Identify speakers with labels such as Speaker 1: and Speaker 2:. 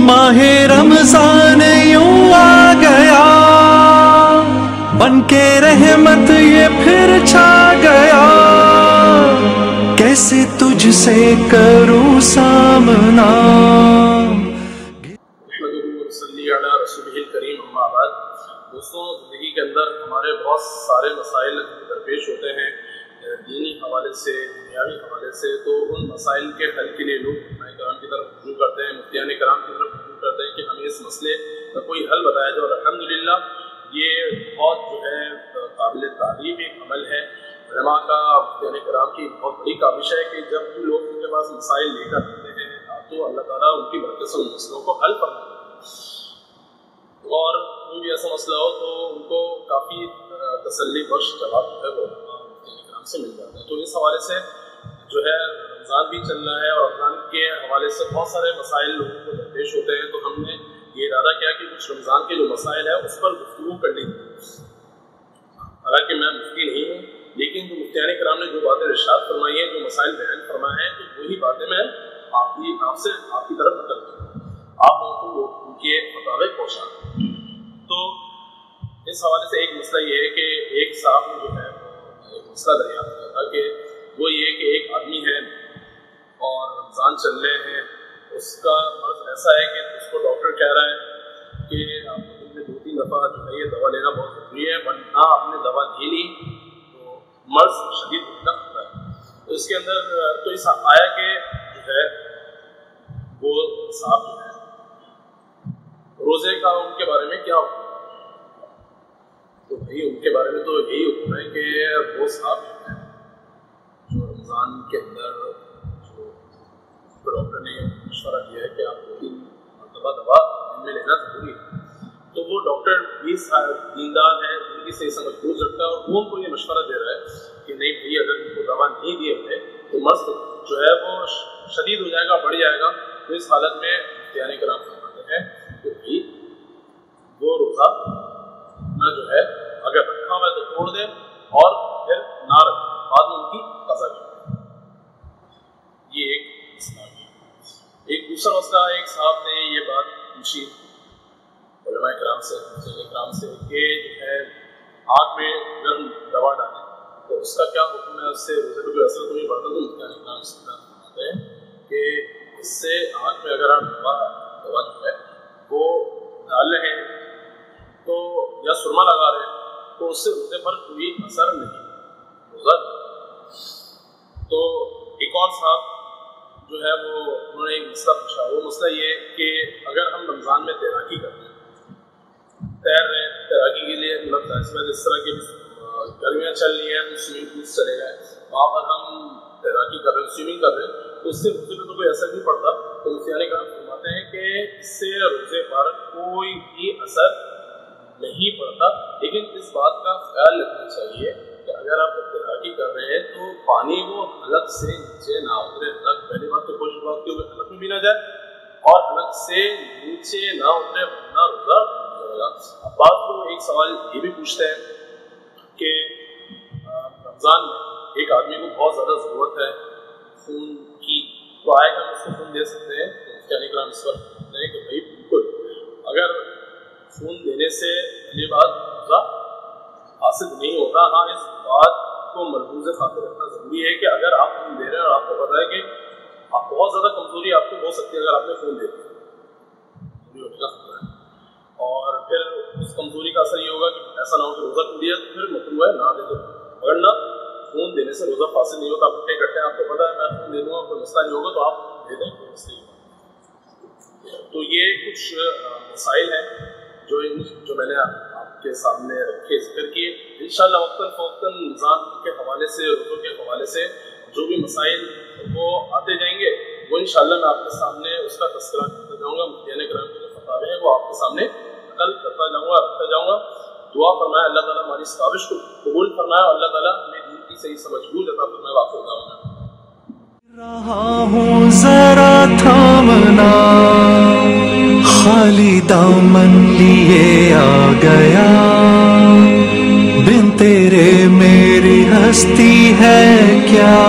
Speaker 1: माह रमजान यूं आ गया, बन के रहमत ये फिर छा गया, कैसे तुझसे करूं सामना।
Speaker 2: दोस्तों, ज़िंदगी के अंदर हमारे बहुत सारे मसाइल दरपेश होते हैं, दीनी हवाले से, दुनियावी हवाले से। तो उन मसाइल के हल के लिए लोग उलमाए कराम की तरफ रुजू करते हैं, मुफ्तियान कराम की तरफ रुजू करते हैं कि हमें इस मसले का कोई हल बताया जाए। और अल्हम्दुलिल्लाह ये बहुत जो है काबिल तारीफ एक अमल है उलमा का, मुफ्तियान कराम की बहुत बड़ी काबिश है कि जब भी लोग उनके पास मसाइल लेकर आते हैं तो अल्लाह ताला उनकी बरकत से उन मसलों को हल फरमाते हैं। और कोई भी ऐसा मसला हो तो उनको काफ़ी तसल्ली बख्श जवाब जो है वो मुफ्तियान से मिल जाता है। तो इस हवाले से जो है रमज़ान भी चल रहा है और रमज़ान के हवाले से बहुत सारे मसाइल लोगों को दरपेश होते हैं। तो हमने ये इरादा किया कि कुछ रमज़ान के जो मसाइल है उस पर गुफ्तगू कर ली। हालांकि मैं मुफ्ती नहीं हूँ, लेकिन जो मुफ्तियान कराम ने जो बातें इरशाद फरमाई हैं, जो मसाइल बयान फरमाए हैं, तो वही बातें मैं आपकी तरफ नकल करूँ, आप लोगों को उनके मुताबिक पहुँचा। तो इस हवाले से एक मसला ये है कि एक साहब ने जो है एक मसला दरियाफ्त किया था कि वो ये कि एक आदमी है और रमज़ान चल रहे हैं, उसका मर्ज़ ऐसा है कि उसको डॉक्टर कह रहा है कि आपको दिन में 2-3 दफ़ा जो है ये दवा लेना बहुत ज़रूरी है, वरना आपने दवा नहीं ली तो मर्ज़ शदीद होने का खतरा है। तो इसके अंदर तो इस आया कि जो है वो साहब जो है रोज़े का उनके बारे में क्या हुक्म है? तो भाई उनके बारे में तो यही हुक्म है कि वो साहब जो है जो रमज़ान के अंदर जो डॉक्टर ने मशवरा दिया है कि आप 2-3 मरतबा दवा दिन में लेना ज़रूरी है, तो वो डॉक्टर 20 दीनदार है, जिंदगी से समझ बूझ रखता है, और वो उनको ये मशवरा दे रहा है कि नहीं भाई अगर उनको दवा नहीं दी हमने तो मर्ज़ जो है वो शदीद हो जाएगा, बढ़ जाएगा। तो इस हालत में मुफ्तियान कराम फरमाते हैं कि भाई वो रोज़ा अपना जो है अगर रखा हुआ है तो तोड़ दे और फिर ना रखे, बाद में उनकी कज़ा करें। ये एक मसला है। एक दूसरा मसला, एक साहब ने ये बात पूछी उलमाए कराम से कि जो है आँख में अगर हम दवा डालें तो उसका क्या हुक्म है, उससे रोज़े पर कोई असर तो नहीं पड़ता। तो मुफ्तियान कराम से बताते हैं कि इससे आँख में अगर आप दवा जो है वो डाल रहे हैं तो या सुरमा लगा रहे हैं तो उससे रोज़े पर कोई असर नहीं, रोज़ा। तो एक और साहब जो है वो उन्होंने एक मसला पूछा, वो मसला ये कि अगर हम रमज़ान में तैराकी करते हैं, तैर रहे हैं, तैराकी के लिए मतलब इस तरह की गर्मियाँ चल रही हैं, स्विमिंग पूल चले गए, वहाँ पर हम तैराकी कर रहे हैं, स्विमिंग कर रहे हैं, तो इससे रोज़े पर तो कोई असर नहीं पड़ता। तो मुफ्तियान कराम फरमाते हैं कि इससे रोज़े पर कोई भी असर नहीं पड़ता, लेकिन इस बात का ख्याल रखना चाहिए कि अगर आप तैराकी कर रहे हैं तो पानी वो हलक से नीचे ना उतरे। पहली बात तो कोशिश बात की हलक में भी ना जाए और हलक से नीचे ना उतरे, वरना रोज़ा होगा। अब बात को एक सवाल ये भी पूछते हैं कि रमज़ान में एक आदमी को बहुत ज़्यादा ज़रूरत है खून की, तो आए हम उसको खून दे सकते हैं? तो मुफ्तियान कराम इस पर कहते हैं कि भाई बिल्कुल, अगर खून देने से पहली बात रोज़ा हासिल नहीं होता। हाँ, इस बात को मलहूज़ खातिर रखना ज़रूरी है कि अगर आप खून दे रहे हैं और आपको पता है कि आप बहुत ज़्यादा कमज़ोरी आपको हो सकती है अगर आपने खून दे दिया, कमज़ोरी होने का खतरा है, और फिर उस कमज़ोरी का असर ये होगा कि ऐसा ना हो कि रोज़ा टूट दिया तो फिर मकरूह है ना दे दो, अगर ना खून देने से रोज़ा फासिल नहीं होता। आप इकट्ठे इकट्ठे आपको पता है मैं खून दे दूँगा, कोई मसला नहीं होगा, तो आप दे दें, कोई मसला नहीं होगा। तो ये कुछ मसाइल हैं जो मैंने आपके सामने रखे, जिक्र किए। इंशाअल्लाह वक्तन फ़ौक़्तन निज़ाम के हवाले से, रोज़ों के हवाले से जो भी मसाइल वो आते जाएंगे, वो इंशाअल्लाह मैं आपके सामने उसका तज़किरा करता जाऊँगा। मुफ्तियान कराम के जो फ़तवा हैं वो आपके सामने नक़ल करता जाऊँगा, रखता जाऊँगा। दुआ फरमाए अल्लाह ताला हमारी इस काविश को कबूल फरमाए, अल्लाह ताला हमें दीन की सही समझ बूझ अता फरमाए। वाक़िअ दावना
Speaker 1: रहा हूँ ज़रा थामना, खाली दामन लिए आ गया, बिन तेरे मेरी हस्ती है क्या।